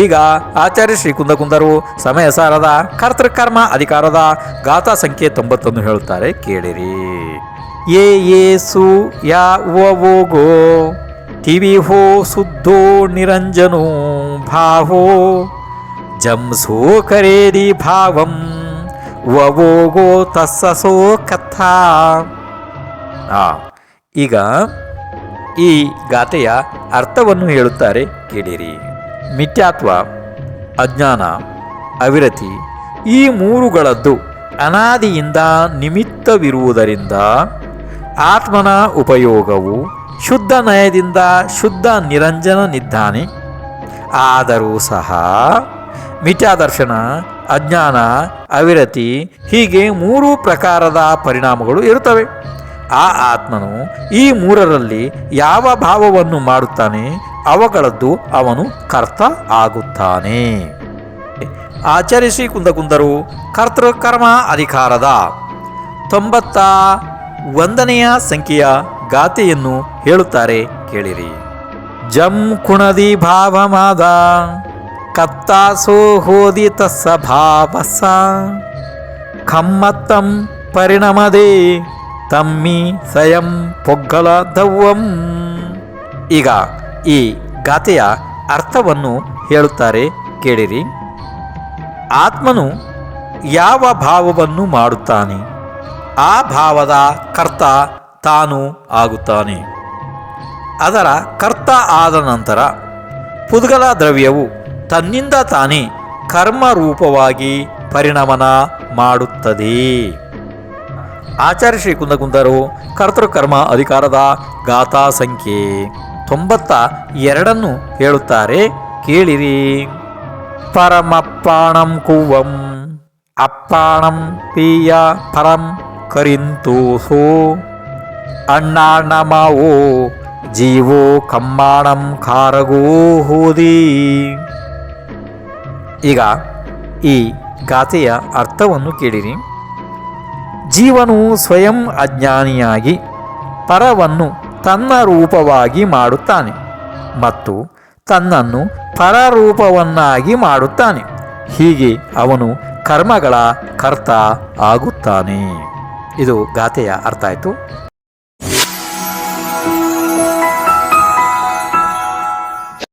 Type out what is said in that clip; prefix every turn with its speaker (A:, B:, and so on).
A: ಈಗ ಆಚಾರ್ಯ ಶ್ರೀ ಕುಂದಕುಂದರು ಸಮಯ ಸಾರದ ಕರ್ತೃಕರ್ಮ ಅಧಿಕಾರದ ಗಾಥಾ ಸಂಖ್ಯೆ 90 ಹೇಳುತ್ತಾರೆ, ಕೇಳಿರಿ. ಯೇ ಯೇ ಸು ಯಾ ವೋಗೋ ತಿವಿ ಹೋ ಶುದ್ಧೋ ನಿರಂಜನೋ ಭಾವೋ ಜಂಸೋ ಕರೇದಿ ಭಾವಂ ವೋಗೋ ತಸ್ಸೋ ಕಥಾ. ಈಗ ಈ ಗಾಥೆಯ ಅರ್ಥವನ್ನು ಹೇಳುತ್ತಾರೆ, ಕೇಳಿರಿ. ಮಿಥ್ಯಾತ್ವ, ಅಜ್ಞಾನ, ಅವಿರತಿ ಈ ಮೂರುಗಳದ್ದು ಅನಾದಿಯಿಂದ ನಿಮಿತ್ತವಿರುವುದರಿಂದ ಆತ್ಮನ ಉಪಯೋಗವು ಶುದ್ಧ ನಯದಿಂದ ಶುದ್ಧ ನಿರಂಜನನಿದ್ದಾನೆ. ಆದರೂ ಸಹ ಮಿಥ್ಯಾದರ್ಶನ, ಅಜ್ಞಾನ, ಅವಿರತಿ ಹೀಗೆ 3 ಪ್ರಕಾರದ ಪರಿಣಾಮಗಳು ಇರುತ್ತವೆ. ಆ ಆತ್ಮನು ಈ 3ರಲ್ಲಿ ಯಾವ ಭಾವವನ್ನು ಮಾಡುತ್ತಾನೆ ಅವುಗಳದ್ದು ಅವನು ಕರ್ತ ಆಗುತ್ತಾನೆ. ಆಚಾರ್ಯ ಶ್ರೀ ಕುಂದಕುಂದರು ಕರ್ತೃಕರ್ಮ ಅಧಿಕಾರದ 91ನೆಯ ಸಂಖ್ಯೆಯ ಗಾಥೆಯನ್ನು ಹೇಳುತ್ತಾರೆ, ಕೇಳಿರಿ. ಜಂ ಕುಣದಿ ಭಾವಮಾದ ಕತ್ತಾಸೋ ಹೋದಿ ತಸ್ಸ ಭಾವಸ ಕಮ್ಮತ್ತಂ ಪರಿಣಮದೇ ತಮ್ಮಿ ಸ್ವಯಂ ಪೊಗ್ಗಲ ದವ್ವಂ. ಈಗ ಈ ಗಾಥೆಯ ಅರ್ಥವನ್ನು ಹೇಳುತ್ತಾರೆ, ಕೇಳಿರಿ. ಆತ್ಮನು ಯಾವ ಭಾವವನ್ನು ಮಾಡುತ್ತಾನೆ ಆ ಭಾವದ ಕರ್ತ ತಾನು ಆಗುತ್ತಾನೆ. ಅದರ ಕರ್ತ ಆದ ನಂತರ ಪುದ್ಗಲ ದ್ರವ್ಯವು ತನ್ನಿಂದ ತಾನೇ ಕರ್ಮರೂಪವಾಗಿ ಪರಿಣಮನ ಮಾಡುತ್ತದೆ. ಆಚಾರ್ಯ ಶ್ರೀ ಕುಂದಕುಂದರು ಕರ್ತೃಕರ್ಮ ಅಧಿಕಾರದ ಗಾಥಾ ಸಂಖ್ಯೆ 92 ಹೇಳುತ್ತಾರೆ, ಕೇಳಿರಿ. ಪರಮಪ್ಪಾಣಂ ಕುವ್ವಂ ಅಪ್ಪಾಣಂ ಪೀಯ ಪರಂ ಕರಿಂತೋಸೋ ಅಣ್ಣಾಣಮಾವೋ ಜೀವೋ ಕಮ್ಮಾಣಂ ಖಾರಗೋ ಹೋದಿ. ಈಗ ಈ ಗಾಥೆಯ ಅರ್ಥವನ್ನು ಕೇಳಿರಿ. ಜೀವನು ಸ್ವಯಂ ಅಜ್ಞಾನಿಯಾಗಿ ಪರವನ್ನು ತನ್ನ ರೂಪವಾಗಿ ಮಾಡುತ್ತಾನೆ ಮತ್ತು ತನ್ನನ್ನು ಪರರೂಪವನ್ನಾಗಿ ಮಾಡುತ್ತಾನೆ. ಹೀಗೆ ಅವನು ಕರ್ಮಗಳ ಕರ್ತ ಆಗುತ್ತಾನೆ. ಇದು ಗಾಥೆಯ ಅರ್ಥ ಆಯಿತು.